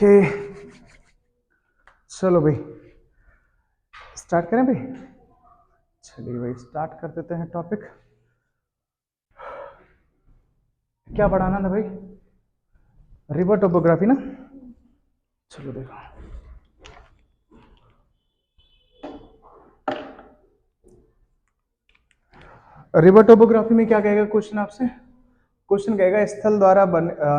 Okay, चलो भाई start करें भाई। चलिए भाई स्टार्ट कर देते हैं टॉपिक। क्या पढ़ाना था भाई? रिवर टोपोग्राफी ना। चलो देखो, रिवर टोपोग्राफी में क्या कहेगा क्वेश्चन आपसे? क्वेश्चन कहेगा स्थल द्वारा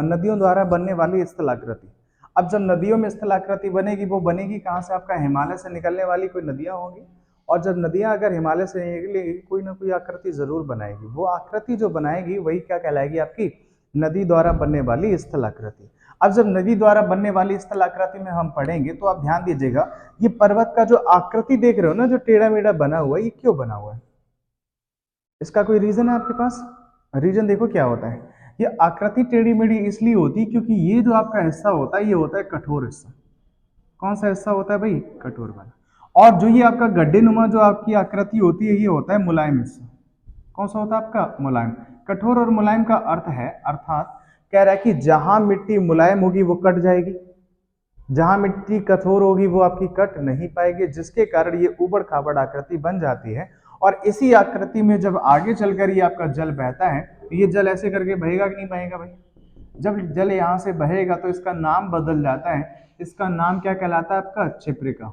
नदियों द्वारा बनने वाली स्थलाकृति। अब जब नदियों में स्थलाकृति बनेगी, वो बनेगी कहाँ से? आपका हिमालय से निकलने वाली कोई नदियां होंगी, और जब नदियां अगर हिमालय से निकलेगी कोई ना कोई आकृति जरूर बनाएगी। वो आकृति जो बनाएगी वही क्या कहलाएगी? आपकी नदी द्वारा बनने वाली स्थलाकृति। अब जब नदी द्वारा बनने वाली स्थलाकृति में हम पढ़ेंगे तो आप ध्यान दीजिएगा, ये पर्वत का जो आकृति देख रहे हो ना, जो टेढ़ा मेढ़ा बना हुआ है, ये क्यों बना हुआ है? इसका कोई रीजन है आपके पास? रीजन देखो क्या होता है। ये आकृति टेढ़ी मेढ़ी इसलिए होती है क्योंकि ये जो आपका हिस्सा होता है, ये होता है कठोर हिस्सा। कौन सा हिस्सा होता है भाई? कठोर वाला। और जो ये आपका गड्ढे नुमा जो आपकी आकृति होती है, ये होता है मुलायम हिस्सा। कौन सा होता है आपका? मुलायम। कठोर और मुलायम का अर्थ है, अर्थात कह रहा है कि जहां मिट्टी मुलायम होगी वो कट जाएगी, जहां मिट्टी कठोर होगी वो आपकी कट नहीं पाएगी, जिसके कारण ये ऊबड़ खाबड़ आकृति बन जाती है। और इसी आकृति में जब आगे चलकर ये आपका जल बहता है, तो ये जल ऐसे करके बहेगा कि नहीं बहेगा भाई? जब जल यहां से बहेगा तो इसका नाम बदल जाता है। इसका नाम क्या कहलाता है? आपका क्षिप्रिका।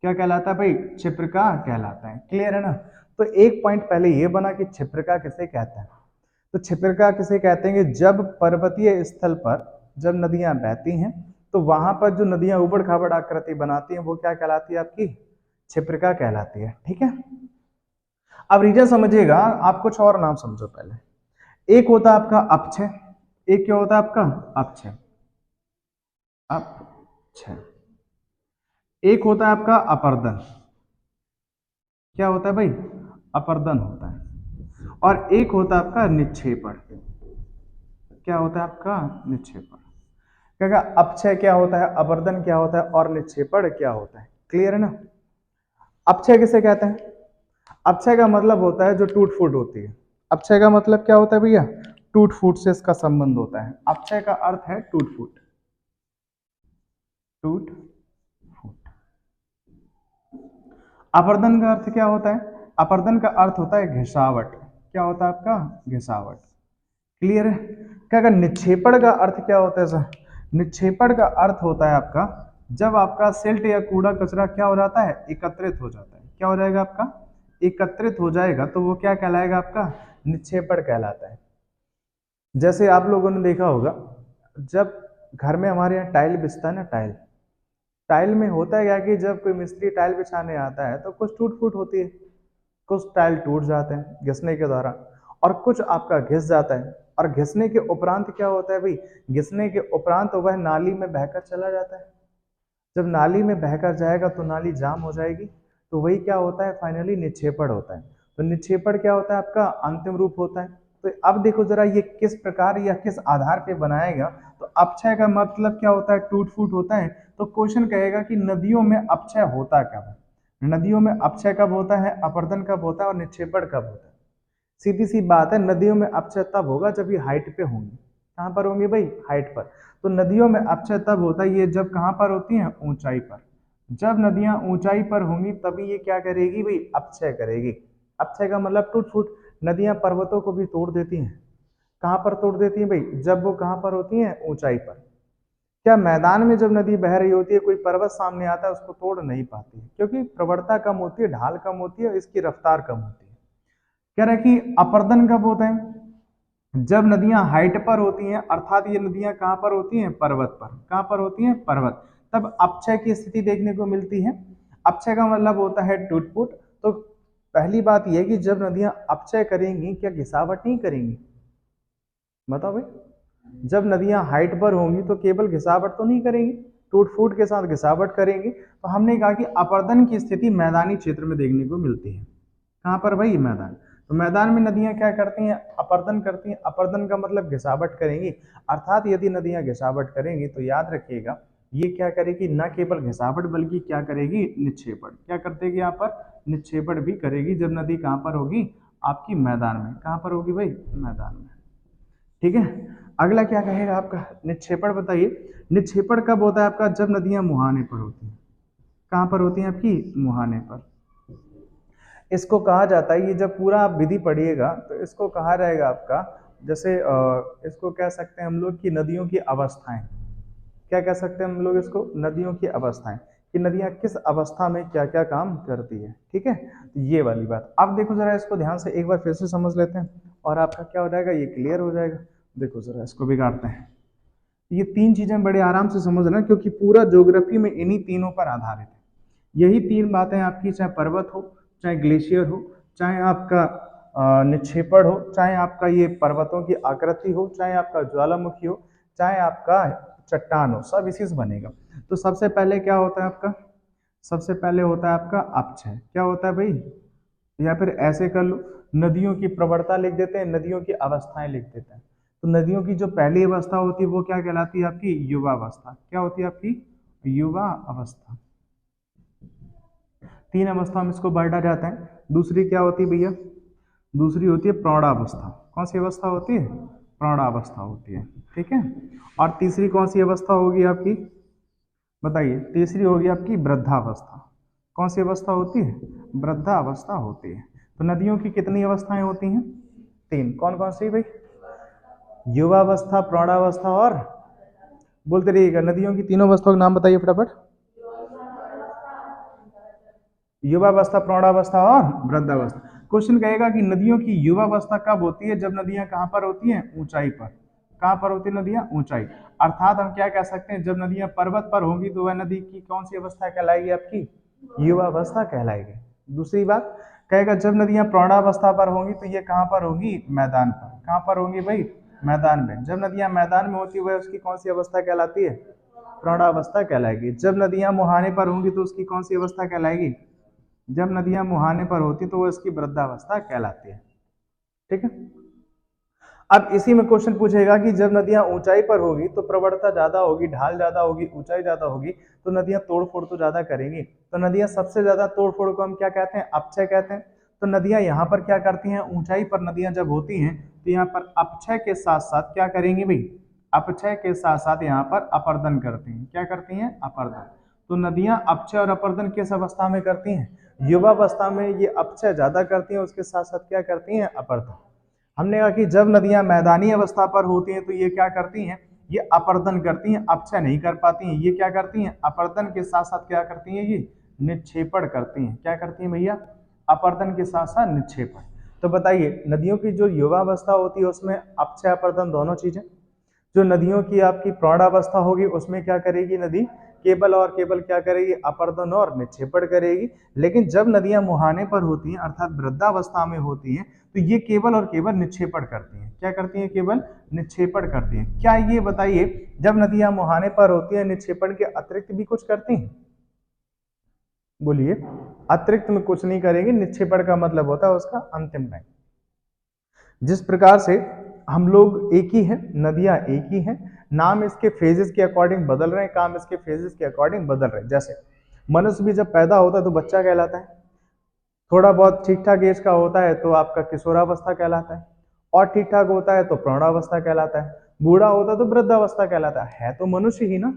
क्या कहलाता है भाई? क्षिप्रिका कहलाता है। क्लियर है ना? तो एक पॉइंट पहले ये बना कि क्षिप्रिका किसे कहते हैं। तो क्षिप्रिका किसे कहते हैं? जब पर्वतीय स्थल पर जब नदियां बहती हैं तो वहां पर जो नदियां उबड़ खाबड़ आकृति बनाती हैं वो क्या कहलाती है? आपकी क्षिप्रिका कहलाती है। ठीक है, अब रीजन समझिएगा, आप कुछ और नाम समझो पहले। एक होता है आपका अपक्षय। एक क्या होता है आपका? अपक्षय। अपक्षय। एक होता है आपका अपर्दन। क्या होता है भाई? अपर्दन होता है। और एक होता है आपका निक्षेपण। क्या होता है आपका? निक्षेपण। क्या अपक्षय क्या होता है, अपर्दन क्या होता है, और निक्षेपण क्या होता है? क्लियर है ना? अपक्षय किसे कहते हैं? अपक्षय का मतलब होता है जो टूट फूट होती है। अपक्षय का मतलब क्या होता है भैया? टूट फूट से इसका संबंध होता है। अपक्षय का अर्थ है टूट फूट। टूट फूट। अपर्दन का अर्थ क्या होता है? अपर्दन का अर्थ होता है घिसावट। क्या होता है आपका? घिसावट। क्लियर है? क्या अगर निक्षेपण का अर्थ क्या होता है सर? निक्षेपण का अर्थ होता है आपका जब आपका सिल्ट या कूड़ा कचरा क्या हो जाता है? एकत्रित हो जाता है। क्या हो जाएगा आपका? एकत्रित हो जाएगा, तो वो क्या कहलाएगा? आपका निक्षेपण कहलाता है। जैसे आप लोगों ने देखा होगा, जब घर में हमारे यहाँ टाइल बिछता है ना, टाइल टाइल में होता है क्या कि जब कोई मिस्त्री टाइल बिछाने आता है तो कुछ टूट फूट होती है, कुछ टाइल टूट जाते हैं घिसने के द्वारा, और कुछ आपका घिस जाता है। और घिसने के उपरांत क्या होता है भाई? घिसने के उपरांत वह नाली में बहकर चला जाता है। जब नाली में बहकर जाएगा तो नाली जाम हो जाएगी, तो वही क्या होता है? फाइनली निक्षेपण होता है। तो निक्षेपण क्या होता है? आपका अंतिम रूप होता है। तो अब देखो जरा ये किस प्रकार या किस आधार पे बनाएगा। तो अपक्षय का मतलब क्या होता है? टूट फूट होता है। तो क्वेश्चन कहेगा कि नदियों में अपक्षय होता कब है? नदियों में अपक्षय कब होता है, अपर्दन कब होता है, और निक्षेपण कब होता है? सीधी सी बात है, नदियों में अपक्षय तब होगा जब ये हाइट पे होंगी। कहां पर होंगी भाई? हाइट पर। तो नदियों में अपक्षय तब होता है ये जब कहां पर होती हैं? ऊंचाई पर। जब नदियां ऊंचाई पर होंगी तभी ये क्या करेगी भाई? अपक्षय करेगी। अपक्षय का मतलब टूट फूट। नदियां पर्वतों को भी तोड़ देती हैं। कहां पर तोड़ देती हैं भाई? जब वो कहां पर होती हैं? ऊंचाई पर। क्या मैदान में जब नदी बह रही होती है, कोई पर्वत सामने आता है, उसको तोड़ नहीं पाती है, क्योंकि प्रवणता कम होती है, ढाल कम होती है, इसकी रफ्तार कम होती है। कह रहा है कि अपर्दन कब होता है? जब नदियां हाइट पर होती हैं, अर्थात ये नदियां कहां पर होती हैं? पर्वत पर। कहां पर होती हैं? पर्वत। तब अपक्षय की स्थिति देखने को मिलती है। अपक्षय का मतलब होता है टूट फूट। तो पहली बात यह कि जब नदियां अपक्षय करेंगी, क्या घिसावट नहीं करेंगी? बताओ भाई, जब नदियां हाइट पर होंगी तो केवल घिसावट तो नहीं करेंगी, टूट फूट के साथ घिसावट करेंगी। तो हमने कहा कि अपर्दन की स्थिति मैदानी क्षेत्र में देखने को मिलती है। कहां पर भाई? मैदान। तो मैदान में नदियां क्या करती हैं? अपर्दन करती हैं। अपर्दन का मतलब घिसावट करेंगी। अर्थात यदि नदियां घिसावट करेंगी तो याद रखिएगा, ये क्या करेगी? न केवल घिसावट बल्कि क्या करेगी? निक्षेपण। क्या कर देगी? यहाँ पर निक्षेपण भी करेगी। जब नदी कहां पर होगी? आपकी मैदान में। कहां पर होगी भाई? मैदान में। ठीक है, अगला क्या कहेगा आपका निक्षेपण, बताइए निक्षेपण कब होता है आपका, जब नदियां मुहाने पर होती हैं। कहाँ पर होती हैं आपकी, मुहाने पर। इसको कहा जाता है, ये जब पूरा आप विधि पढ़िएगा तो इसको कहा जाएगा आपका, जैसे इसको कह सकते हैं हम लोग की नदियों की अवस्थाएं। क्या कह सकते हैं हम लोग इसको, नदियों की अवस्थाएं, कि नदियां किस अवस्था में क्या क्या काम करती है। ठीक है, तो ये वाली बात अब देखो जरा, इसको ध्यान से एक बार फिर से समझ लेते हैं और आपका क्या हो जाएगा, ये क्लियर हो जाएगा। देखो जरा इसको बिगाड़ते हैं। ये तीन चीजें बड़े आराम से समझना, क्योंकि पूरा ज्योग्राफी में इन्हीं तीनों पर आधारित है। यही तीन बातें आपकी, चाहे पर्वत हो, चाहे ग्लेशियर हो, चाहे आपका निक्षेपण हो, चाहे आपका ये पर्वतों की आकृति हो, चाहे आपका ज्वालामुखी हो, चाहे आपका चट्टान हो, सब इसी से बनेगा। तो सबसे पहले क्या होता है आपका, सबसे पहले होता है आपका अपक्षय। क्या होता है भाई, या फिर ऐसे कर लो, नदियों की प्रवणता लिख देते हैं, नदियों की अवस्थाएं लिख देते हैं। तो नदियों की जो पहली अवस्था होती है वो क्या कहलाती है आपकी, युवा अवस्था। क्या होती है आपकी, युवा अवस्था। तीन अवस्था में इसको बांटा जाता है। दूसरी क्या होती है भैया, दूसरी होती है प्रौढ़ावस्था। कौन सी अवस्था होती है, प्रौढ़ावस्था होती है। ठीक है, और तीसरी कौन सी अवस्था होगी आपकी, बताइए, तीसरी होगी आपकी वृद्धावस्था। कौन सी अवस्था होती है, वृद्धावस्था होती है। तो नदियों की कितनी अवस्थाएं होती हैं, तीन। कौन कौन सी भाई, युवावस्था, प्रौढ़ावस्था और, बोलते रहिएगा, नदियों की तीनों अवस्थाओं के नाम बताइए फटाफट। युवावस्था, प्रौढ़ावस्था और वृद्धावस्था। क्वेश्चन कहेगा कि नदियों की युवावस्था कब होती है, जब नदियां कहां पर होती हैं, ऊंचाई पर। कहां पर होती है नदियां, ऊंचाई। अर्थात हम क्या कह सकते हैं, जब नदियां पर्वत पर होंगी तो वह नदी की कौन सी अवस्था कहलाएगी आपकी, युवावस्था कहलाएगी। दूसरी बात कहेगा, जब नदियां प्रौढ़ावस्था पर होंगी तो ये कहां पर होंगी, मैदान पर। कहां पर होंगी भाई, मैदान में। जब नदियां मैदान में होती है वह उसकी कौन सी अवस्था कहलाती है, प्रौढ़ावस्था कहलाएगी। जब नदियां मुहाने पर होंगी तो उसकी कौन सी अवस्था कहलाएगी, जब नदियां मुहाने पर होती तो वो इसकी वृद्धावस्था कहलाती है। ठीक है, अब इसी में क्वेश्चन पूछेगा कि जब नदियां ऊंचाई पर होगी तो प्रवणता ज्यादा होगी, ढाल ज्यादा होगी, ऊंचाई ज्यादा होगी, तो नदियां तोड़फोड़ तो ज्यादा करेंगी। तो नदियां सबसे ज्यादा तोड़फोड़ को हम क्या कहते हैं, अपक्षय कहते हैं। तो नदियां यहाँ पर क्या करती हैं, ऊंचाई पर नदियां जब होती हैं तो यहाँ पर अपक्षय के साथ साथ क्या करेंगी भाई, अपक्षय के साथ साथ यहाँ पर अपर्दन करती हैं। क्या करती हैं, अपर्दन। तो नदियां अपक्षय और अपर्दन किस अवस्था में करती हैं, युवावस्था में ये अपक्षय ज्यादा करती हैं, उसके साथ साथ क्या करती हैं, अपर्दन। हमने कहा कि जब नदियां मैदानी अवस्था पर होती हैं तो ये क्या करती हैं, ये अपर्दन करती हैं, अपक्षय नहीं कर पाती हैं। ये क्या करती हैं, अपर्दन के साथ साथ क्या करती हैं, ये निक्षेपण करती हैं। क्या करती हैं भैया, अपर्दन के साथ साथ निक्षेपण। तो बताइए, नदियों की जो युवावस्था होती है उसमें अपक्षय अपर्दन दोनों चीजें। जो नदियों की आपकी प्रौढ़ावस्था होगी उसमें क्या करेगी नदी, केवल और केवल क्या करेगी, अपर्दन और निक्षेपण करेगी। लेकिन जब नदियां मुहाने पर होती हैं अर्थात वृद्धावस्था में होती हैं तो ये केवल और केवल निक्षेपण करती हैं। क्या करती हैं, केवल निक्षेपण करती हैं। क्या ये बताइए, जब नदियां मुहाने पर होती हैं निक्षेपण के अतिरिक्त भी कुछ करती हैं, बोलिए। अतिरिक्त में कुछ नहीं करेगी, निक्षेपण का मतलब होता है उसका अंतिम टाइम। जिस प्रकार से हम लोग एक ही हैं, नदियां एक ही हैं, नाम इसके फेजेस के अकॉर्डिंग बदल रहे हैं, काम इसके फेजेस के अकॉर्डिंग बदल रहे हैं। जैसे मनुष्य भी जब पैदा होता है तो बच्चा कहलाता है, थोड़ा बहुत ठीक ठाक एज का होता है तो आपका किशोरावस्था कहलाता है, और ठीक ठाक होता है तो प्रौढ़ावस्था कहलाता है, बूढ़ा होता है तो वृद्धावस्था कहलाता है तो मनुष्य ही ना।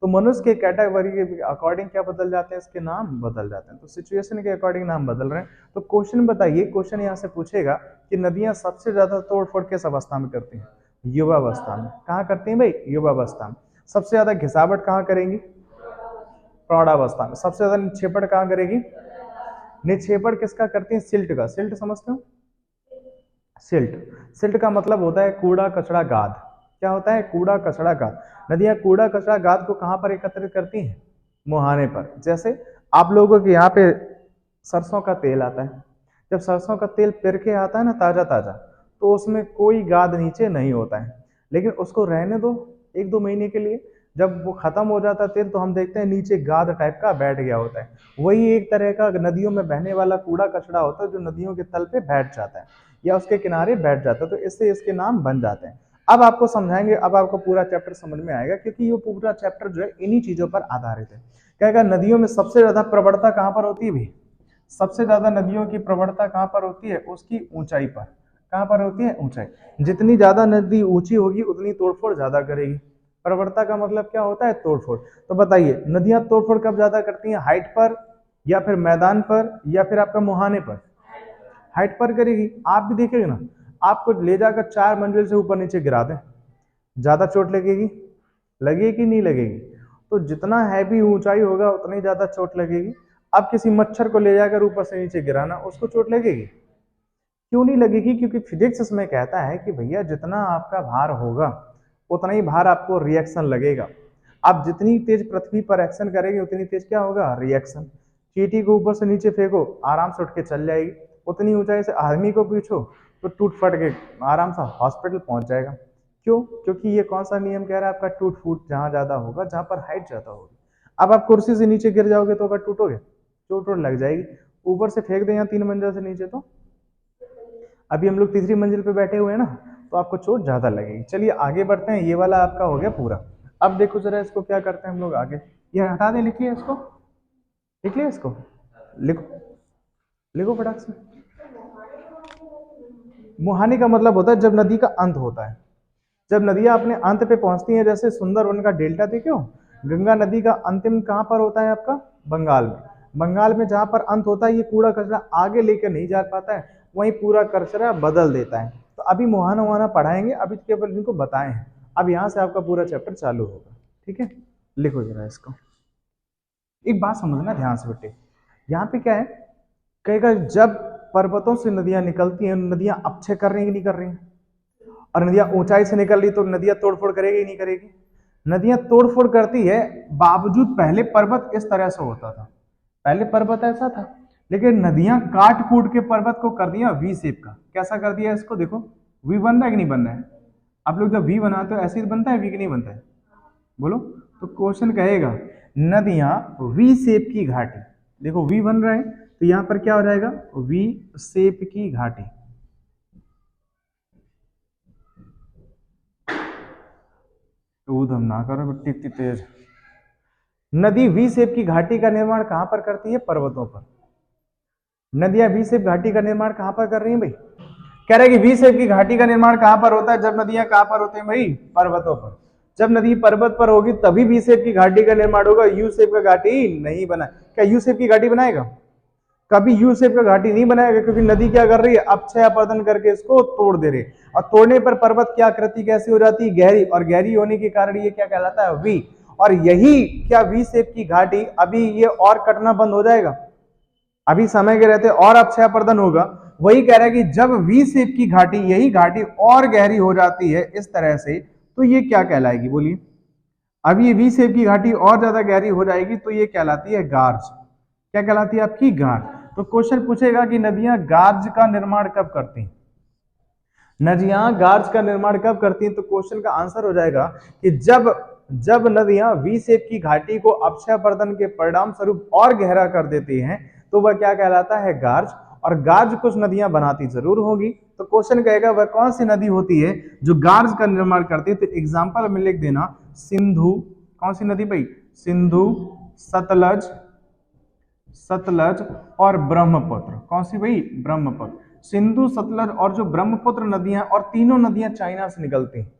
तो मनुष्य के कैटेगरी के अकॉर्डिंग क्या बदल जाते हैं, इसके नाम बदल जाते हैं। तो सिचुएशन के अकॉर्डिंग नाम बदल रहे हैं। तो क्वेश्चन बताइए, क्वेश्चन यहाँ से पूछेगा कि नदियां सबसे ज्यादा तोड़फोड़ किस अवस्था में करती हैं, युवावस्था में। कहाँ करती हैं भाई, युवावस्था में। सबसे ज्यादा घिसावट कहाँ करेंगी, प्रौढ़ावस्था में। सबसे ज्यादा निक्षेपण कहाँ करेगी, निक्षेपण किसका करती है, सिल्ट का। सिल्ट समझते हो, सिल्ट। सिल्ट का मतलब होता है कूड़ा कचरा गाद। क्या होता है, कूड़ा कचरा गाद। नदियां कूड़ा कचरा गाद को कहां पर एकत्रित करती हैं, मुहाने पर। जैसे आप लोगों के यहाँ पे सरसों का तेल आता है, जब सरसों का तेल पिर के आता है ना ताजा ताजा, तो उसमें कोई गाद नीचे नहीं होता है। लेकिन उसको रहने दो एक दो महीने के लिए, जब वो खत्म हो जाता है तेल तो हम देखते हैं नीचे गाद टाइप का बैठ गया होता है। वही एक तरह का नदियों में बहने वाला कूड़ा कचरा होता है जो नदियों के तल पे बैठ जाता है या उसके किनारे बैठ जाता है, तो इससे इसके नाम बन जाते हैं। अब आपको समझाएंगे, अब आपको पूरा चैप्टर समझ में आएगा, क्योंकि ये पूरा चैप्टर जो है इन्हीं चीजों पर आधारित है। क्या नदियों में सबसे ज्यादा प्रवणता कहां पर होती है भी, सबसे ज्यादा नदियों की प्रवणता कहां पर होती है, उसकी ऊंचाई पर। कहाँ पर होती है? ऊंचाई। जितनी ज्यादा नदी ऊंची होगी उतनी तोड़फोड़ ज्यादा करेगी। प्रवणता का मतलब क्या होता है? तोड़फोड़। तो बताइए नदियां तोड़फोड़ कब ज्यादा करती हैं? हाइट पर, या फिर मैदान पर, या फिर आपका मुहाने पर? हाइट पर करेगी। आप भी देखेंगे ना, आपको ले जाकर 4 मंजिल से ऊपर नीचे गिरा दें, ज्यादा चोट लगेगी? लगेगी नहीं लगेगी? तो जितना हैवी ऊंचाई होगा उतनी ज्यादा चोट लगेगी। अब किसी मच्छर को ले जाकर ऊपर से नीचे गिराना, उसको चोट लगेगी? क्यों नहीं लगेगी? क्योंकि फिजिक्स इसमें कहता है कि भैया जितना आपका भार होगा उतना ही भार आपको रिएक्शन लगेगा। आप जितनी तेज पृथ्वी पर एक्शन करेंगे उतनी तेज क्या होगा? रिएक्शन। चींटी को ऊपर से नीचे फेंको, आराम से उठ के चल जाएगी। उतनी ऊंचाई से आदमी को पूछो तो टूट फट के आराम से हॉस्पिटल पहुंच जाएगा। क्यों? क्योंकि ये कौन सा नियम कह रहा है आपका? टूट फूट जहां ज्यादा होगा, जहां पर हाइट ज्यादा होगी। अब आप कुर्सी से नीचे गिर जाओगे तो अगर टूटोगे, चोट वोट लग जाएगी। ऊपर से फेंक दें या 3 मंजिल से नीचे, तो अभी हम लोग तीसरी मंजिल पे बैठे हुए हैं ना, तो आपको चोट ज्यादा लगेगी। चलिए आगे बढ़ते हैं, ये वाला आपका हो गया पूरा। अब देखो जरा इसको क्या करते हैं हम लोग आगे। ये हटा दें, लिखिए इसको, लिख लिया इसको, लिखो, लिखो फटाक से। मुहाने का मतलब होता है जब नदी का अंत होता है। जब नदियां अपने अंत पे पहुंचती हैं, जैसे सुंदरवन का डेल्टा देखे हो, गंगा नदी का अंतिम कहां पर होता है आपका? बंगाल में। बंगाल में जहां पर अंत होता है, ये कूड़ा कचरा आगे लेकर नहीं जा पाता है, वहीं पूरा कचरा बदल देता है। तो अभी मुहाना वहाना पढ़ाएंगे, अभी केवल इनको बताए हैं। अब यहाँ से आपका पूरा चैप्टर चालू होगा, ठीक है? लिखो जरा इसको। एक बात समझना ध्यान से बेटे, यहाँ पे क्या है, कहेगा जब पर्वतों से नदियां निकलती हैं, नदियां अपक्षय कर रही है कि नहीं कर रही हैं? और नदियां ऊंचाई से निकल रही तो नदियां तोड़फोड़ करेगी नहीं करेगी? नदियां तोड़फोड़ करती है, बावजूद पहले पर्वत इस तरह से होता था, पहले पर्वत ऐसा था, लेकिन नदियां काट कूट के पर्वत को कर दिया वी शेप का। कैसा कर दिया इसको? देखो वी बन रहा है कि नहीं बन रहा है? आप लोग जब वी बनाते हो ऐसे ही बनता है, वी कि नहीं बनता है? बोलो। तो क्वेश्चन कहेगा नदियां वी शेप की घाटी, देखो वी बन रहा है तो यहां पर क्या हो जाएगा? वी शेप की घाटी। ऊधम ना करो बेटी, इतनी तेज। नदी वी शेप की घाटी का निर्माण कहां पर करती है? पर्वतों पर। नदियां वी शेप घाटी का निर्माण कहां पर कर रही हैं भाई? कह रहे कि वी शेप की घाटी का निर्माण कहां पर होता है? जब नदियां कहां पर होती हैं भाई? पर्वतों पर। जब नदी पर्वत पर होगी तभी वी शेप की घाटी का निर्माण होगा, यू शेप का घाटी नहीं बना। क्या यू शेप की घाटी बनाएगा? कभी यू शेप का घाटी नहीं बनाएगा, क्योंकि नदी क्या कर रही है? अपक्षय अपर्दन करके इसको तोड़ दे रही है, और तोड़ने पर पर्वत की आकृति कैसी हो जाती है? गहरी, और गहरी होने के कारण ये क्या कहलाता है? वी। और यही क्या वी शेप की घाटी अभी ये और कटना बंद हो जाएगा, अभी समय के रहते और अक्षय प्रदन होगा। वही कह रहा है कि जब वी शेप की घाटी, यही घाटी और गहरी हो जाती है इस तरह से, तो ये क्या कहलाएगी? बोलिए। अब ये वी शेप की घाटी और ज्यादा गहरी हो जाएगी तो ये कहलाती है गार्ज। क्या कहलाती है आपकी? गार्ज। तो क्वेश्चन पूछेगा कि नदियां गार्ज का निर्माण कब करती हैं? नदियां गार्ज का निर्माण कब करती हैं? तो क्वेश्चन का आंसर हो जाएगा कि जब जब नदियां वी शेप की घाटी को अक्षय प्रदन के परिणाम स्वरूप और गहरा कर देती हैं, तो वह क्या कहलाता है? गार्ज। और गार्ज कुछ नदियां बनाती जरूर होगी, तो क्वेश्चन कहेगा वह कौन सी नदी होती है जो गार्ज का निर्माण करती है? तो एग्जाम्पल में लिख देना सिंधु। कौन सी नदी भाई? सिंधु, सतलज, सतलज और ब्रह्मपुत्र। कौन सी भाई? ब्रह्मपुत्र। सिंधु, सतलज और जो ब्रह्मपुत्र नदियां, और तीनों नदियां चाइना से निकलती हैं।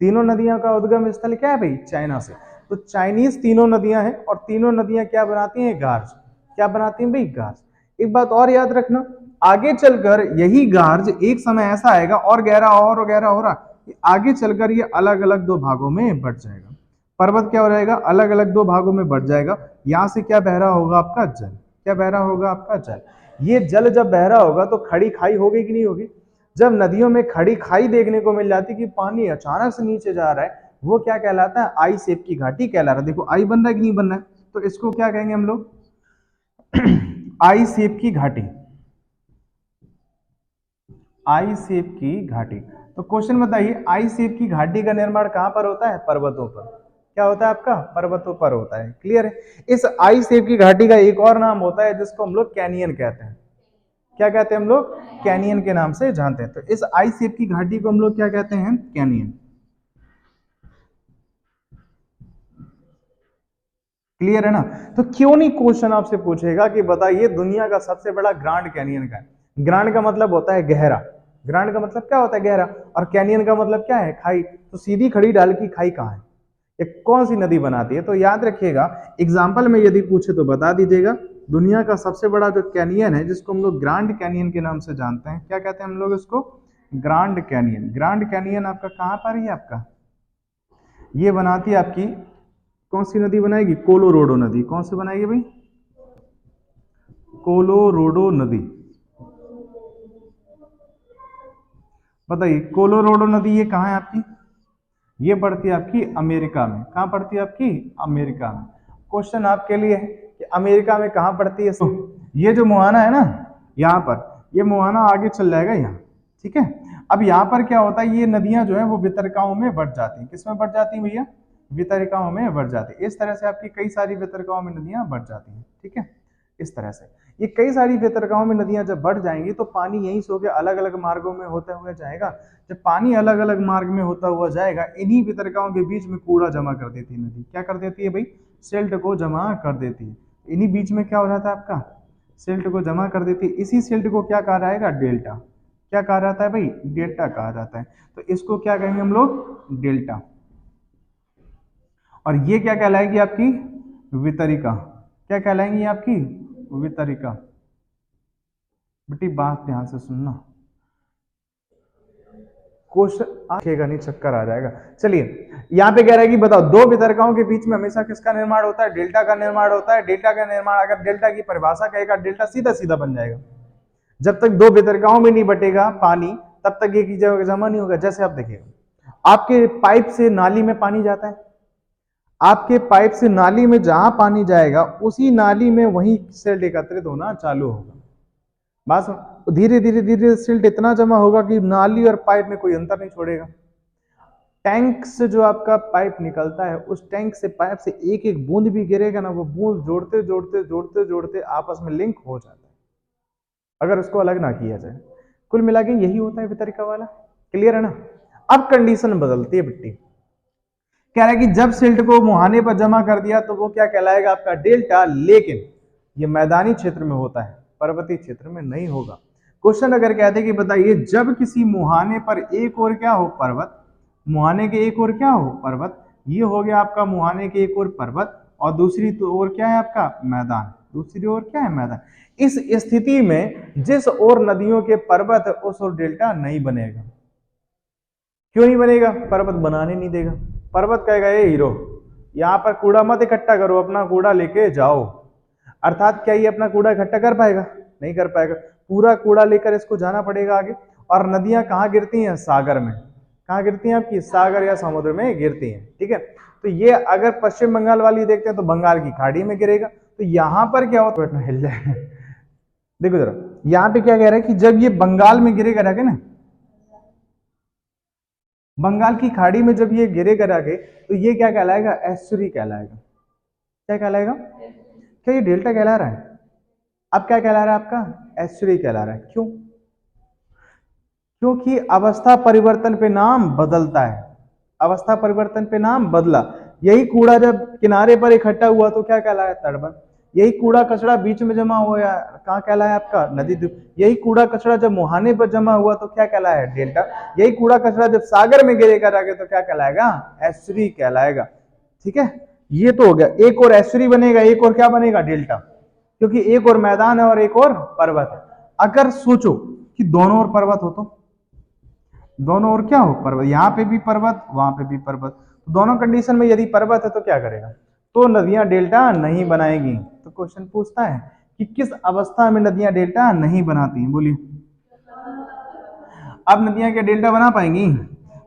तीनों नदियों का उद्गम स्थल क्या है भाई? चाइना से। तो चाइनीज तीनों नदियां हैं, और तीनों नदियां क्या बनाती हैं? गार्ज। क्या बनाती हैं भाई? गार्ज। एक बात और याद रखना, आगे चलकर यही गार्ज एक समय ऐसा आएगा और गहरा और गहरा हो रहा, आगे चलकर ये अलग अलग दो भागों में बट जाएगा। पर्वत क्या हो जाएगा? अलग अलग दो भागों में बढ़ जाएगा। यहां से क्या बह रहा होगा? आपका जल। क्या बह रहा होगा? आपका जल। ये जल जब बह रहा होगा तो खड़ी खाई होगी कि नहीं होगी? जब नदियों में खड़ी खाई देखने को मिल जाती कि पानी अचानक से नीचे जा रहा है, वो क्या कहलाता है? आई शेप की घाटी कहला रहा है। देखो आई बन रहा है कि नहीं बन रहा है? तो इसको क्या कहेंगे हम लोग? आई शेप की घाटी। आई शेप की घाटी। तो क्वेश्चन बताइए, आई शेप की घाटी का निर्माण कहां पर होता है? पर्वतों पर। क्या होता है आपका? पर्वतों पर होता है। क्लियर है? इस आई शेप की घाटी का एक और नाम होता है जिसको हम लोग कैनियन कहते हैं। क्या कहते हैं हम लोग? कैनियन के नाम से जानते हैं। तो इस आई शेप की घाटी को हम लोग क्या कहते हैं? कैनियन। क्लियर है ना? तो क्यों नहीं क्वेश्चन आपसे पूछेगा कि बताइए दुनिया का सबसे बड़ा ग्रांड कैनियन का है। ग्रांड का मतलब होता है गहरा। ग्रांड का मतलब क्या होता है, गहरा, और कैनियन का मतलब क्या है, खाई। तो सीधी खड़ी ढाल की खाई कहाँ है, ये कौन सी नदी बनाती है? तो याद रखिएगा, एग्जाम्पल में यदि पूछे तो बता दीजिएगा। दुनिया का सबसे बड़ा जो कैनियन है, जिसको हम लोग ग्रांड कैनियन के नाम से जानते हैं, क्या कहते हैं हम लोग इसको, ग्रांड कैनियन। ग्रांड कैनियन आपका कहाँ पर है आपका, ये बनाती है आपकी, कौन सी नदी बनाएगी, कोलोरोडो नदी। कौन सी बनाएगी भाई, कोलोरोडो नदी। बताइए कोलोराडो नदी ये कहाँ है आपकी, ये पड़ती है आपकी अमेरिका में। कहाँ पड़ती है आपकी, अमेरिका में। क्वेश्चन आपके लिए है कि अमेरिका में कहाँ पड़ती है। तो ये जो मुहाना है ना, यहाँ पर, ये मुहाना आगे चल जाएगा यहाँ, ठीक है। अब यहाँ पर क्या होता है, ये नदियां जो है वो वितरकाओं में बढ़ जाती हैं। किसमें बढ़ जाती हैं भैया, वितरिकाओं में बढ़ जाती है। इस तरह से आपकी कई सारी वितरकाओं में नदियां बढ़ जाती हैं, ठीक है। इस तरह से ये कई सारी वितरकाओं में नदियां जब बढ़ जाएंगी तो पानी यहीं से होकर अलग अलग मार्गों में होते हुए जाएगा। जब पानी अलग अलग मार्ग में होता हुआ जाएगा, इन्हीं वितरकाओं के बीच में कूड़ा जमा कर देती है नदी। क्या कर देती है भाई, सिल्ट को जमा कर देती है। इन्हीं बीच में क्या हो जाता है आपका, सिल्ट को जमा कर देती है। इसी सिल्ट को क्या कहा जाएगा, डेल्टा। क्या कहा जाता है भाई, डेल्टा कहा जाता है। तो इसको क्या कहेंगे हम लोग, डेल्टा। और ये क्या कहलाएगी आपकी, वितरिका। क्या कहलाएंगी आपकी, वितरिका। बेटी बात ध्यान से सुनना, क्वेश्चन आखेगा नहीं, चक्कर आ जाएगा। चलिए यहाँ पे कह रहा है कि बताओ, दो वितरकाओं के बीच में हमेशा किसका निर्माण होता है, डेल्टा का निर्माण होता है। डेल्टा का निर्माण, अगर डेल्टा की परिभाषा कहेगा, डेल्टा सीधा सीधा बन जाएगा। जब तक दो वितरकाओं में नहीं बटेगा पानी, तब तक एक ही जगह जमा नहीं होगा। जैसे आप देखिएगा, आपके पाइप से नाली में पानी जाता है, आपके पाइप से नाली में जहां पानी जाएगा, उसी नाली में वही सिल्ट एकत्रित होना चालू होगा। बस धीरे धीरे धीरे सिल्ट इतना जमा होगा कि नाली और पाइप में कोई अंतर नहीं छोड़ेगा। टैंक से जो आपका पाइप निकलता है, उस टैंक से पाइप से एक एक बूंद भी गिरेगा ना, वो बूंद जोड़ते जोड़ते जोड़ते जोड़ते आपस में लिंक हो जाता है, अगर उसको अलग ना किया जाए। कुल मिला के यही होता है वितरिका वाला। क्लियर है ना। अब कंडीशन बदलती है बिट्टी, कह रहा है कि जब सिल्ट को मुहाने पर जमा कर दिया तो वो क्या कहलाएगा, आपका डेल्टा। लेकिन ये मैदानी क्षेत्र में होता है, पर्वतीय क्षेत्र में नहीं होगा। क्वेश्चन अगर कहते कि बताइए, जब किसी मुहाने पर एक और क्या हो, पर्वत, मुहाने के एक और क्या हो, पर्वत, ये हो गया आपका मुहाने के एक और पर्वत, और दूसरी तो ओर क्या है आपका, मैदान। दूसरी ओर क्या है, मैदान। इस स्थिति में जिस ओर नदियों के पर्वत है, उस ओर डेल्टा नहीं बनेगा। क्यों नहीं बनेगा, पर्वत बनाने नहीं देगा। पर्वत कहेगा, ये हीरो, यहाँ पर कूड़ा मत इकट्ठा करो, अपना कूड़ा लेके जाओ। अर्थात क्या ये अपना कूड़ा इकट्ठा कर पाएगा, नहीं कर पाएगा। पूरा कूड़ा लेकर इसको जाना पड़ेगा आगे। और नदियां कहाँ गिरती हैं, सागर में। कहाँ गिरती हैं आपकी, सागर या समुद्र में गिरती हैं, ठीक है। तो ये अगर पश्चिम बंगाल वाली देखते हैं तो बंगाल की खाड़ी में गिरेगा। तो यहाँ पर क्या होता है, हिल जाए। देखो जरा, यहाँ पे क्या कह रहा है कि जब ये बंगाल में गिरेगा ना, बंगाल की खाड़ी में जब ये गिरेगा आगे, तो ये क्या कहलाएगा, एस्चुरी कहलाएगा। क्या कहलाएगा, क्या ये डेल्टा कहला रहा है, अब क्या कहला रहा है आपका, एस्चुरी कहला रहा है। क्यों, क्योंकि अवस्था परिवर्तन पे नाम बदलता है। अवस्था परिवर्तन पे नाम बदला। यही कूड़ा जब किनारे पर इकट्ठा हुआ तो क्या कहलाया, तटबंध। यही कूड़ा कचरा बीच में जमा हुआ, कहाँ कहलाया आपका, नदी द्वीप। यही कूड़ा कचरा जब मुहाने पर जमा हुआ तो क्या कहलाया, डेल्टा। यही कूड़ा कचरा जब सागर में गिरेगा जाके तो क्या कहलाएगा, एस्चुरी कहलाएगा। ठीक है, ये तो हो गया। एक और एस्चुरी बनेगा, एक और क्या बनेगा, डेल्टा। क्योंकि एक और मैदान है और एक और पर्वत है। अगर सोचो कि दोनों ओर पर्वत हो, तो दोनों ओर क्या हो, पर्वत। यहाँ पे भी पर्वत, वहां पे भी पर्वत। तो दोनों कंडीशन में यदि पर्वत है तो क्या करेगा, तो नदियां डेल्टा नहीं बनाएगी। तो क्वेश्चन पूछता है कि किस अवस्था में नदियां डेल्टा नहीं बनाती, बोलिए। अब नदियां क्या डेल्टा बना पाएंगी,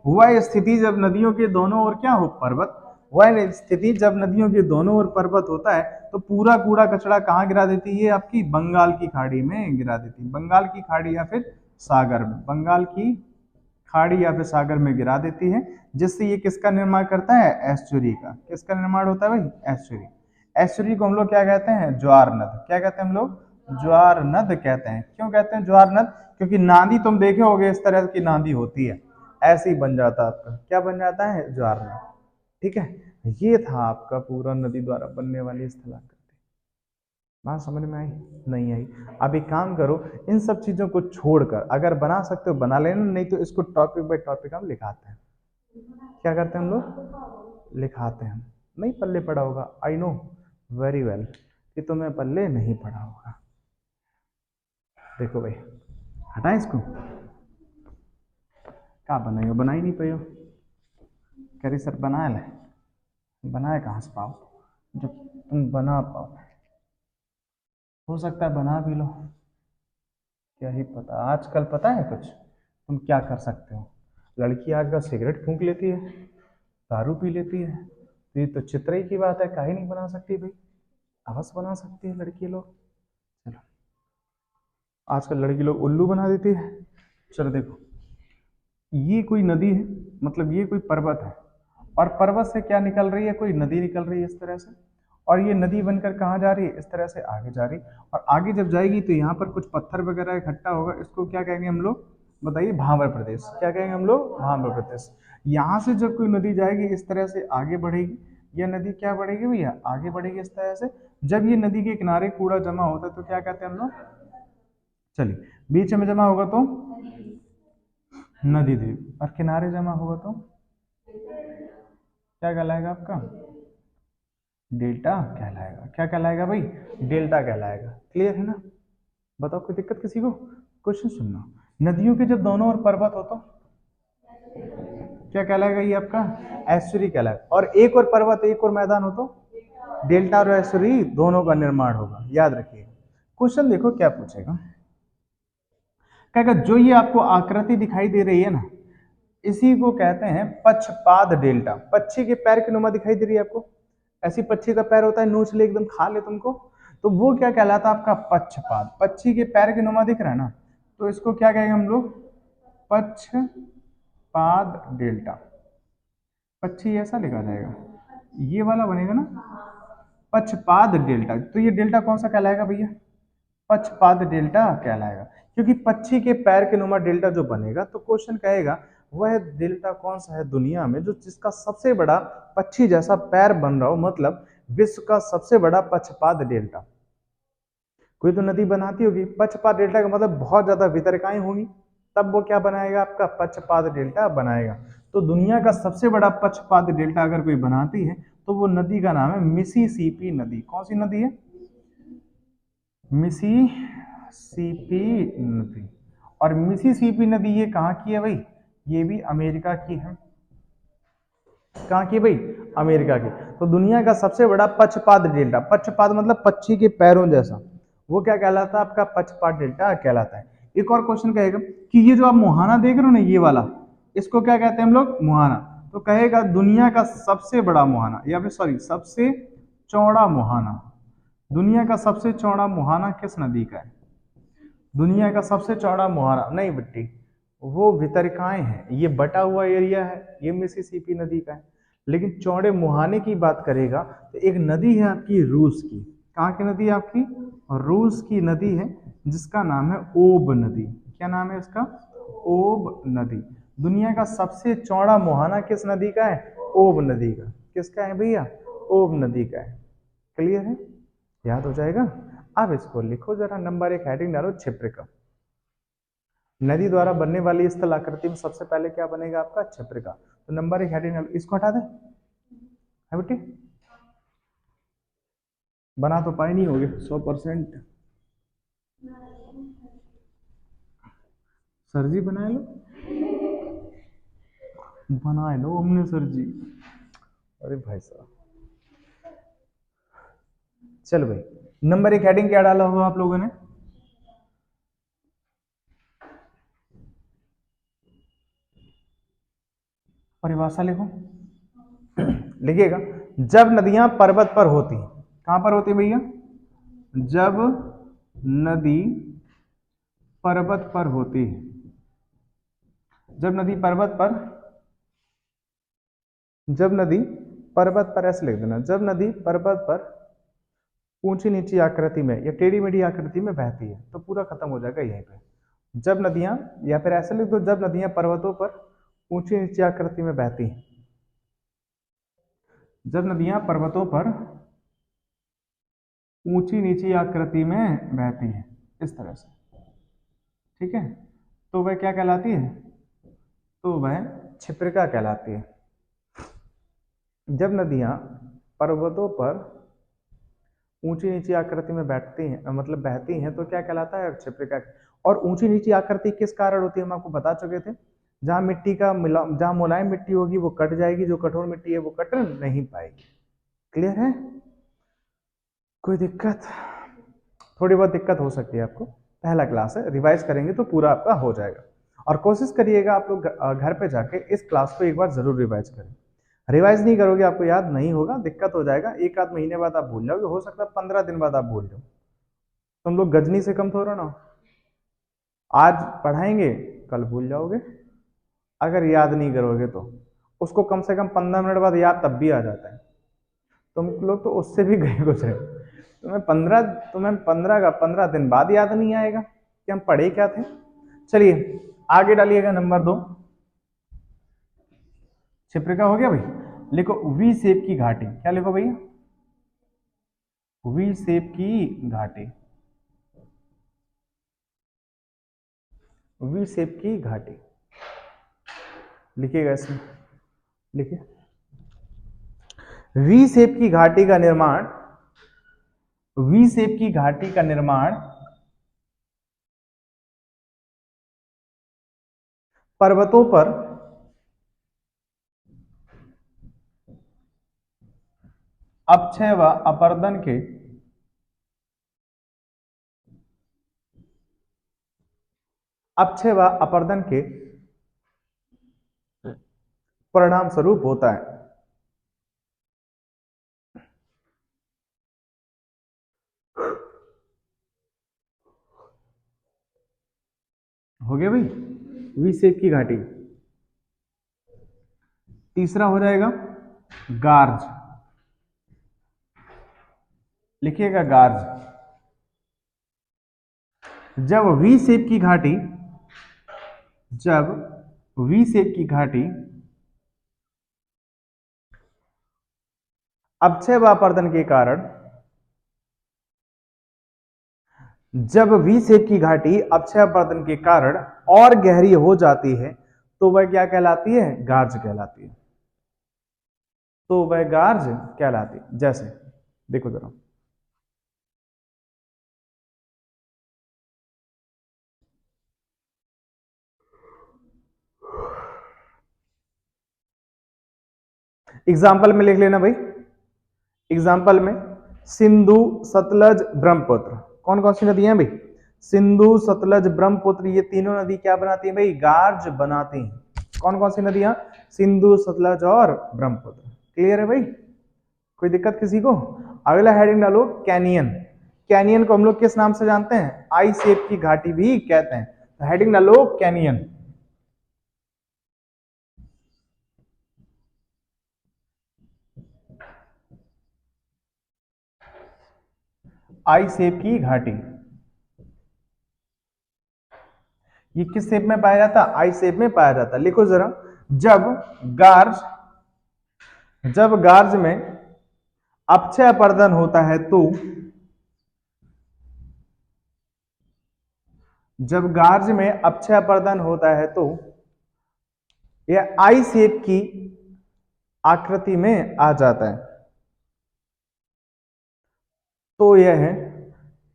वह स्थिति जब नदियों के दोनों ओर क्या हो, पर्वत। वह स्थिति जब नदियों के दोनों ओर पर्वत होता है तो पूरा कूड़ा कचरा कहाँ गिरा देती है, आपकी बंगाल की खाड़ी में गिरा देती है। बंगाल की खाड़ी या फिर सागर में, बंगाल की खाड़ी या फिर सागर में गिरा देती है। जिससे ये किसका निर्माण करता है, एस्चुरी का। किसका निर्माण होता है भाई, एस्चुरी। एस्चुरी को हम लोग क्या कहते हैं, ज्वार नद। क्या कहते हैं हम लोग, ज्वार नद कहते हैं। क्यों कहते हैं ज्वार नद, क्योंकि नादी तुम देखे होगे इस तरह की नादी होती है, ऐसे ही बन जाता है आपका, क्या बन जाता है, ज्वार नद। ठीक है, ये था आपका पूरा नदी द्वारा बनने वाली स्थलाकृति। बात समझ में आई? नहीं आई? अब एक काम करो, इन सब चीज़ों को छोड़कर अगर बना सकते हो बना लेना, नहीं तो इसको टॉपिक बाय टॉपिक हम लिखाते हैं। क्या करते हैं हम लोग? लिखाते हैं। नहीं पल्ले पड़ा होगा, आई नो वेरी वेल कि तुम्हें पल्ले नहीं पड़ा होगा। देखो भाई, हटाएं इसको। क्या बनाइयो? बना ही नहीं पाइयो। कह रही सर बना ले। बनाए कहाँ से पाओ जब तुम बना पाओ? हो सकता है बना भी लो, क्या ही पता। आजकल पता है कुछ तुम क्या कर सकते हो? लड़की आजकल सिगरेट फूंक लेती है, दारू पी लेती है, तो ये तो चित्रही की बात है, काहे नहीं बना सकती भाई? अवश्य बना सकती है लड़की लोग। चलो, आजकल लड़की लोग उल्लू बना देती है। चलो देखो, ये कोई नदी है, मतलब ये कोई पर्वत है, और पर्वत से क्या निकल रही है? कोई नदी निकल रही है इस तरह से, और ये नदी बनकर कहाँ जा रही है? इस तरह से आगे जा रही, और आगे जब जाएगी तो यहाँ पर कुछ पत्थर वगैरह इकट्ठा होगा, इसको क्या कहेंगे हम लोग? बताइए, भांवर प्रदेश। क्या कहेंगे हम लोग? भांवर प्रदेश। यहाँ से जब कोई नदी जाएगी इस तरह से आगे बढ़ेगी, यह नदी क्या बढ़ेगी भैया? आगे बढ़ेगी इस तरह से। जब ये नदी के किनारे कूड़ा जमा होता है तो क्या कहते हैं हम लोग? चलिए, बीच में जमा होगा तो नदी द्वीप, और किनारे जमा होगा तो क्या कहलाएगा आपका? डेल्टा कहलाएगा। क्या कहलाएगा भाई? डेल्टा कहलाएगा। क्लियर है ना? बताओ, कोई दिक्कत किसी को? क्वेश्चन सुनना, नदियों के जब दोनों ओर पर्वत हो तो क्या कहलाएगा? ये आपका एस्चुरी कहलाएगा, और एक और पर्वत एक और मैदान हो तो डेल्टा और एस्चुरी दोनों का निर्माण होगा। याद रखिए। क्वेश्चन देखो क्या पूछेगा। कहेगा जो ये आपको आकृति दिखाई दे रही है ना, इसी को कहते हैं पक्षपाद डेल्टा। पक्षी के पैर की नुमा दिखाई दे रही है आपको? ऐसी पक्षी का पैर होता है, नोच ले एकदम खा ले तुमको, तो वो क्या कहलाता है? आपका पक्षपाद। पक्षी के पैर की नुमा दिख रहा है ना, तो इसको क्या कहेंगे हम लोग? पक्षपाद डेल्टा। पक्षी ऐसा लिखा जाएगा, ये वाला बनेगा ना, पक्षपाद डेल्टा। तो ये डेल्टा कौन सा कहलाएगा भैया? पक्षपाद डेल्टा कहलाएगा, क्योंकि पक्षी के पैर के नुमा डेल्टा जो बनेगा, तो क्वेश्चन कहेगा वह डेल्टा कौन सा है दुनिया में जो जिसका सबसे बड़ा पक्षी जैसा पैर बन रहा हो, मतलब विश्व का सबसे बड़ा पक्षपाद डेल्टा। कोई तो नदी बनाती होगी पक्षपाद डेल्टा का, मतलब बहुत ज्यादा वितरकाएं होंगी, तब वो क्या बनाएगा? आपका पक्षपाद डेल्टा बनाएगा। तो दुनिया का सबसे बड़ा पक्षपाद डेल्टा अगर कोई बनाती है तो वो नदी का नाम है मिसिसिपी नदी। कौन सी नदी है? मिसिसिपी नदी। और मिसिसिपी नदी ये कहाँ की है भाई? ये भी अमेरिका की है। कहाँ की भाई? अमेरिका की। तो दुनिया का सबसे बड़ा पक्षपाद डेल्टा, पक्षपाद मतलब पक्षी के पैरों जैसा, वो क्या कहलाता है? आपका पक्षपाद डेल्टा कहलाता है। एक और क्वेश्चन कहेगा कि ये जो आप मुहाना देख रहे हो ना, ये वाला, इसको क्या कहते हैं हम लोग? मुहाना। तो कहेगा दुनिया का सबसे बड़ा मुहाना, या फिर सॉरी सबसे चौड़ा मुहाना, दुनिया का सबसे चौड़ा मुहाना किस नदी का है? दुनिया का सबसे चौड़ा मुहाना नहीं बेटी, वो वितरिकाएं हैं, ये बटा हुआ एरिया है, ये मिसिसिपी नदी का है। लेकिन चौड़े मुहाने की बात करेगा तो एक नदी है आपकी रूस की। कहाँ की नदी है आपकी? रूस की नदी है, जिसका नाम है ओब नदी। क्या नाम है इसका? ओब नदी। दुनिया का सबसे चौड़ा मुहाना किस नदी का है? ओब नदी का। किसका है भैया? ओब नदी का है। क्लियर है? याद हो जाएगा। अब इसको लिखो जरा, नंबर एक हेडिंग डालो, क्षिप्रिका। नदी द्वारा बनने वाली स्थल आकृति में सबसे पहले क्या बनेगा? आपका क्षिप्रिका। तो नंबर एक हेडिंग डालो, इसको हटा दे। है बेटी? बना तो पाए नहीं होगे 100%। सर जी बनाए लो, बनाए लो हमने सर जी। अरे भाई साहब, चल भाई, नंबर एक हेडिंग क्या डाला होगा आप लोगों ने? परिभाषा लिखो। लिखिएगा, जब नदियां पर्वत पर होती, कहां पर होती भैया? जब नदी पर्वत पर होती है, जब नदी पर्वत पर, जब नदी पर्वत पर, ऐसे लिख देना, जब नदी पर्वत पर ऊंची नीची आकृति में या टेढ़ी मेढ़ी आकृति में बहती है, तो पूरा खत्म हो जाएगा यहीं पे। जब नदियां, या फिर ऐसे लिख दो, जब नदियां पर्वतों पर ऊंची नीची आकृति में बहती हैं, जब नदियां पर्वतों पर ऊंची नीची आकृति में बहती है, इस तरह से। ठीक है, तो वह क्या कहलाती है? तो वह क्षिप्रिका कहलाती है। जब नदियां पर्वतों पर ऊंची नीची आकृति में बैठती हैं, मतलब बहती हैं, तो क्या कहलाता है? क्षिप्रिका। और ऊंची नीची आकृति किस कारण होती है, हम आपको बता चुके थे। जहां मिट्टी का जहां मुलायम मिट्टी होगी वो कट जाएगी, जो कठोर मिट्टी है वो कट नहीं पाएगी। क्लियर है? कोई दिक्कत? थोड़ी बहुत दिक्कत हो सकती है आपको, पहला क्लास है, रिवाइज करेंगे तो पूरा आपका हो जाएगा। और कोशिश करिएगा आप लोग घर पे जाके इस क्लास को एक बार जरूर रिवाइज करें। रिवाइज नहीं करोगे आपको याद नहीं होगा, दिक्कत हो जाएगा, एक आध महीने बाद आप भूल जाओगे, हो सकता है 15 दिन बाद आप भूल जाओ। तुम लोग गजनी से कम थोड़ा ना, आज पढ़ाएंगे कल भूल जाओगे अगर याद नहीं करोगे तो। उसको कम से कम 15 मिनट बाद याद तब भी आ जाता है। तुम लोग तो उससे भी गए गुजरे। तुम्हें 15 दिन बाद याद नहीं आएगा कि हम पढ़े क्या थे। चलिए आगे डालिएगा नंबर 2। क्षिप्रिका हो गया भाई। लिखो वी शेप की घाटी। क्या लिखो भैया? वी शेप की घाटी। वी शेप की घाटी लिखिएगा इसमें, लिखिए। वी शेप की घाटी का निर्माण, वी शेप की घाटी का निर्माण पर्वतों पर अपक्षय व अपर्दन के अपक्षय व अपर्दन के परिणाम स्वरूप होता है। हो गया भाई, वी शेप की घाटी। तीसरा हो जाएगा गार्ज। लिखिएगा गार्ज। जब वी शेप की घाटी, जब वी शेप की घाटी अपक्षय व अपर्दन के कारण, जब वी शेप की घाटी अपक्षय अपर्दन के कारण और गहरी हो जाती है तो वह क्या कहलाती है? गार्ज कहलाती है। तो वह गार्ज कहलाती है। जैसे देखो जरा, एग्जाम्पल में लिख लेना भाई। एग्जाम्पल में सिंधु सतलज ब्रह्मपुत्र, कौन कौन सी नदियां हैं भाई? सिंधु सतलज ब्रह्मपुत्र, ये तीनों नदी क्या बनाती हैं भाई? गार्ज बनाती हैं। कौन कौन सी नदियां? सिंधु सतलज और ब्रह्मपुत्र। क्लियर है भाई? कोई दिक्कत किसी को? अगला हेडिंग डालो कैनियन। कैनियन को हम लोग किस नाम से जानते हैं? आई शेप की घाटी भी कहते हैं। तो हेडिंग डालो कैनियन। आई शेप की घाटी, ये किस शेप में पाया जाता? आई शेप में पाया जाता। लिखो जरा, जब गार्ज, जब गार्ज में अपक्षय अपर्दन होता है तो, जब गार्ज में अपक्षय अपर्दन होता है तो यह आई शेप की आकृति में आ जाता है। तो यह है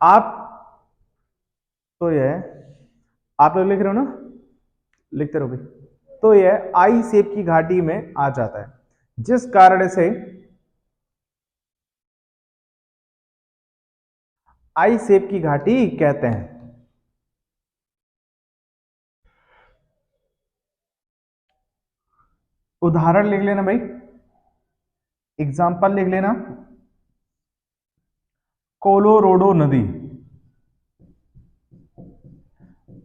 आप, तो यह आप लोग लिख रहे हो ना, लिखते रहो भाई। तो यह आई शेप की घाटी में आ जाता है, जिस कारण से आई शेप की घाटी कहते हैं। उदाहरण लिख लेना भाई, एग्जाम्पल लिख लेना। कोलोराडो नदी,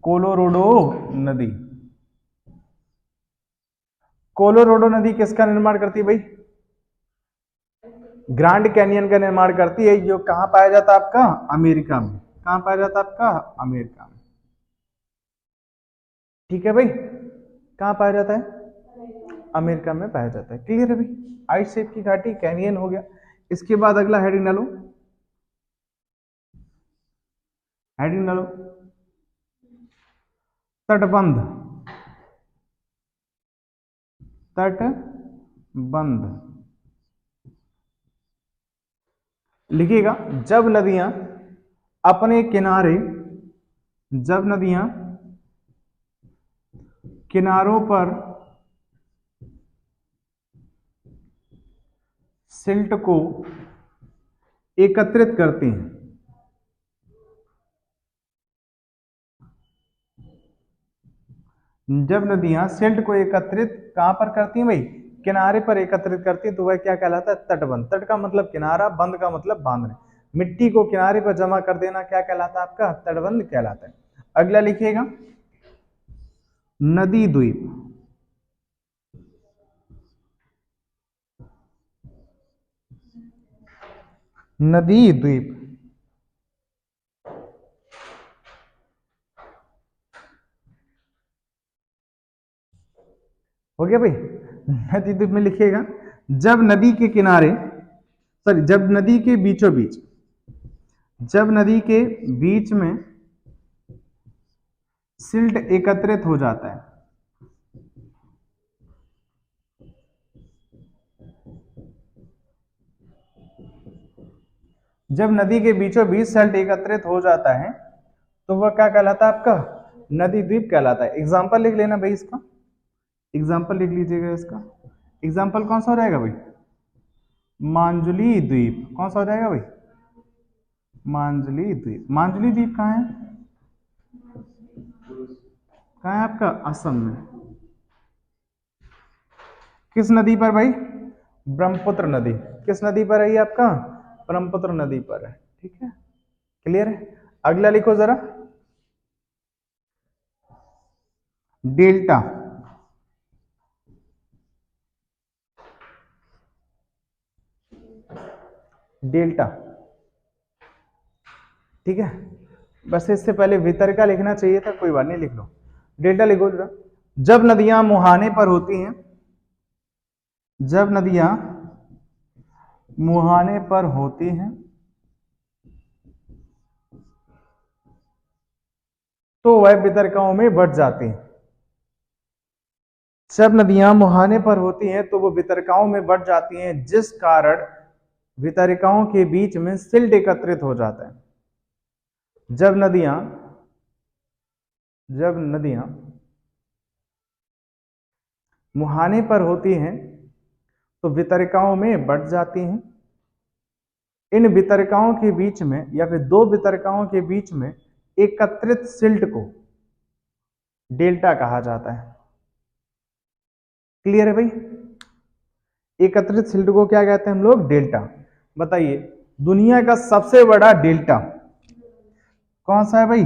कोलोराडो नदी, कोलोराडो नदी किसका निर्माण करती है भाई? ग्रैंड कैनियन का निर्माण करती है, जो कहां पाया जाता है आपका? अमेरिका में। कहां पाया जाता है आपका? अमेरिका में। ठीक है भाई, कहां पाया जाता है? अमेरिका में पाया जाता है। क्लियर है भाई? आई शेप की घाटी कैनियन हो गया। इसके बाद अगला हेडिंग डालो हेडिंग डालो, तटबंध, तटबंध लिखिएगा। जब नदियां अपने किनारे, जब नदियां किनारों पर सिल्ट को एकत्रित करती हैं, जब नदियां सिल्ट को एकत्रित कहां पर करती हैं भाई, किनारे पर एकत्रित करती हैं, तो वह क्या कहलाता है, तटबंध। तट का मतलब किनारा, बंद का मतलब बांधने। मिट्टी को किनारे पर जमा कर देना क्या कहलाता है आपका, तटबंध कहलाता है। अगला लिखिएगा, नदी द्वीप, नदी द्वीप हो गया भाई। नदी द्वीप में लिखिएगा, जब नदी के किनारे, सॉरी, जब नदी के बीचों बीच, जब नदी के बीच में सिल्ट एकत्रित हो जाता है, जब नदी के बीचों बीच सिल्ट एकत्रित हो जाता है, तो वह क्या कहलाता है आपका, नदी द्वीप कहलाता है। एग्जाम्पल लिख लेना भाई इसका, एग्जाम्पल लिख लीजिएगा इसका। एग्जाम्पल कौन सा हो जाएगा भाई, मांजुली द्वीप। कौन सा हो जाएगा भाई, मांजुली द्वीप। मांजुली द्वीप कहाँ है, कहाँ है आपका, असम में। किस नदी पर भाई, ब्रह्मपुत्र नदी। किस नदी पर है ये आपका, ब्रह्मपुत्र नदी पर है। ठीक है, क्लियर है। अगला लिखो जरा, डेल्टा, डेल्टा। ठीक है, बस इससे पहले वितरका लिखना चाहिए था, कोई बात नहीं, लिख लो। डेल्टा लिखो जरा। जब नदियां मुहाने पर होती हैं, जब नदियां मुहाने पर होती हैं, तो वह वितरकाओं में बढ़ जाती हैं। जब नदियां मुहाने पर होती हैं तो वो वितरकाओं में बढ़ जाती हैं, जिस कारण वितरकाओं के बीच में सिल्ट एकत्रित हो जाता है। जब नदियां मुहाने पर होती हैं तो वितरकाओं में बढ़ जाती हैं। इन वितरकाओं के बीच में, या फिर दो वितरकाओं के बीच में एकत्रित सिल्ट को डेल्टा कहा जाता है। क्लियर है भाई, एकत्रित सिल्ट को क्या कहते हैं हम लोग, डेल्टा। बताइए, दुनिया का सबसे बड़ा डेल्टा कौन सा है भाई,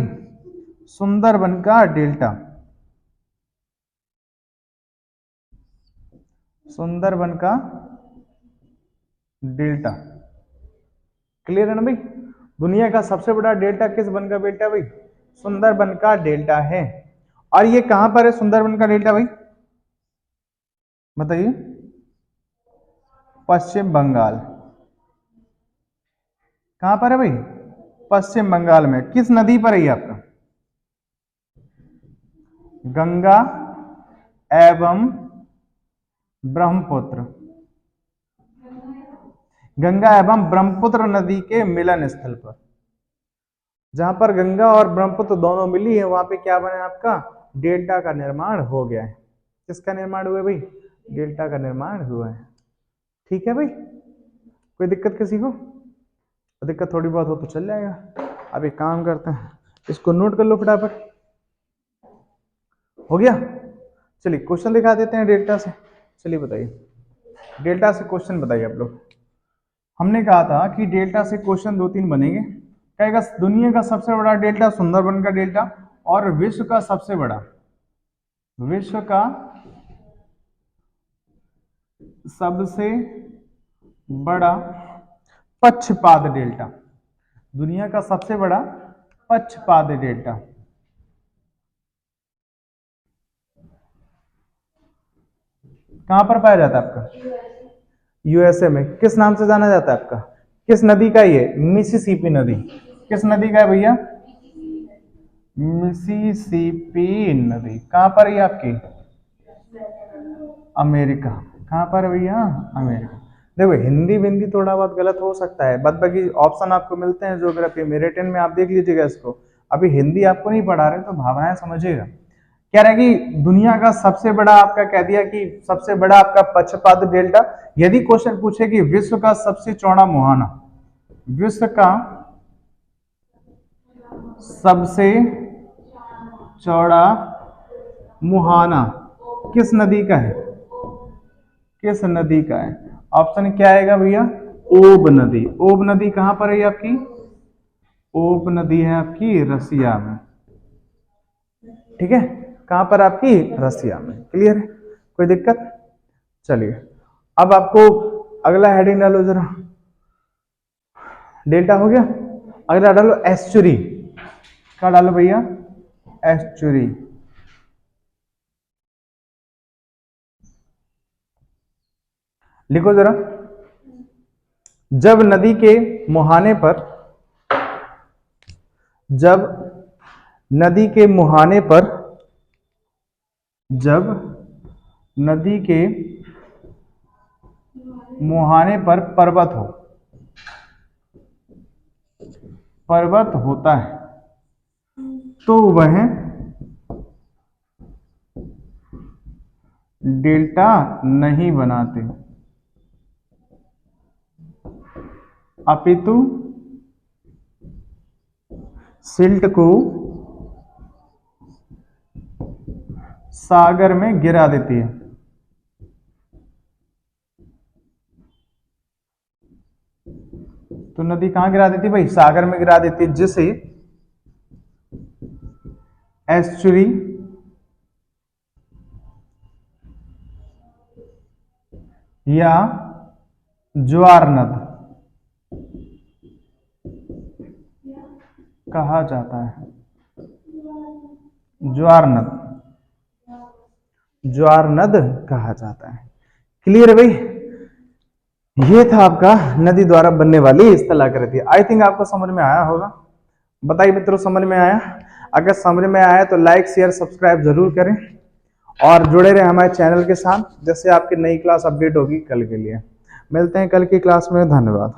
सुंदरबन का डेल्टा। सुंदरबन का डेल्टा, क्लियर है ना भाई। दुनिया का सबसे बड़ा डेल्टा किस वन का डेल्टा भाई, सुंदरबन का डेल्टा है। और ये कहां पर है सुंदरबन का डेल्टा भाई, बताइए। पश्चिम बंगाल। कहां पर है भाई, पश्चिम बंगाल में। किस नदी पर है ये आपका, गंगा एवं ब्रह्मपुत्र, गंगा एवं ब्रह्मपुत्र नदी के मिलन स्थल पर। जहां पर गंगा और ब्रह्मपुत्र दोनों मिली है, वहां पे क्या बना है आपका, डेल्टा का निर्माण हो गया है। किसका निर्माण हुआ है भाई, डेल्टा का निर्माण हुआ है। ठीक है भाई, कोई दिक्कत किसी को, दिक्कत थोड़ी बहुत हो तो चल जाएगा। अब एक काम करते हैं, इसको नोट कर लो फटाफट। हो गया, चलिए क्वेश्चन दिखा देते हैं डेल्टा से। चलिए बताइए, डेल्टा से क्वेश्चन बताइए आप लोग। हमने कहा था कि डेल्टा से क्वेश्चन दो तीन बनेंगे। कहेगा दुनिया का सबसे बड़ा डेल्टा सुंदरबन का डेल्टा, और विश्व का सबसे बड़ा, विश्व का सबसे बड़ा पक्षपात डेल्टा, दुनिया का सबसे बड़ा पक्षपात डेल्टा। कहां पर पाया जाता है आपका, यूएसए में। किस नाम से जाना जाता है आपका, किस नदी का ये, मिसिसिपी नदी। किस नदी का है भैया, मिसिसिपी नदी कहाँ पर है ये आपकी? अमेरिका। कहाँ पर है भैया? अमेरिका। देखो हिंदी बिंदी थोड़ा बहुत गलत हो सकता है, बट बाकी ऑप्शन आपको मिलते हैं ज्योग्राफी में, रिटन में आप देख लीजिएगा इसको। अभी हिंदी आपको नहीं पढ़ा रहे तो भावनाएं समझिएगा। कह रहा है कि दुनिया का सबसे बड़ा, आपका कह दिया कि सबसे बड़ा आपका पक्षपात डेल्टा। यदि क्वेश्चन पूछे कि विश्व का सबसे चौड़ा मुहाना, विश्व का सबसे चौड़ा मुहाना किस नदी का है? किस नदी का है? ऑप्शन क्या आएगा भैया? ओब नदी। ओब नदी कहां पर है आपकी? ओब नदी है आपकी रसिया में। ठीक है, कहां पर आपकी? रसिया में। क्लियर है, कोई दिक्कत? चलिए अब आपको अगला हेडिंग डालो जरा। डेल्टा हो गया, अगला डालो एस्चुरी। क्या डालो भैया? एस्चुरी। लिखो जरा। जब नदी के मुहाने पर, जब नदी के मुहाने पर, जब नदी के मुहाने पर पर्वत हो, पर्वत होता है तो वह डेल्टा नहीं बनाते, अपितु सिल्ट को सागर में गिरा देती है। तो नदी कहां गिरा देती है भाई? सागर में गिरा देती है, जिसे एस्चुरी या ज्वार नद कहा जाता है। ज्वार नद, ज्वार नद कहा जाता है। क्लियर है भाई? ये था आपका नदी द्वारा बनने वाली स्थलाकृति। आई थिंक आपको समझ में आया होगा। बताइए मित्रों, समझ में आया? अगर समझ में आया तो लाइक शेयर सब्सक्राइब जरूर करें और जुड़े रहे हमारे चैनल के साथ, जैसे आपकी नई क्लास अपडेट होगी कल के लिए। मिलते हैं कल की क्लास में, धन्यवाद।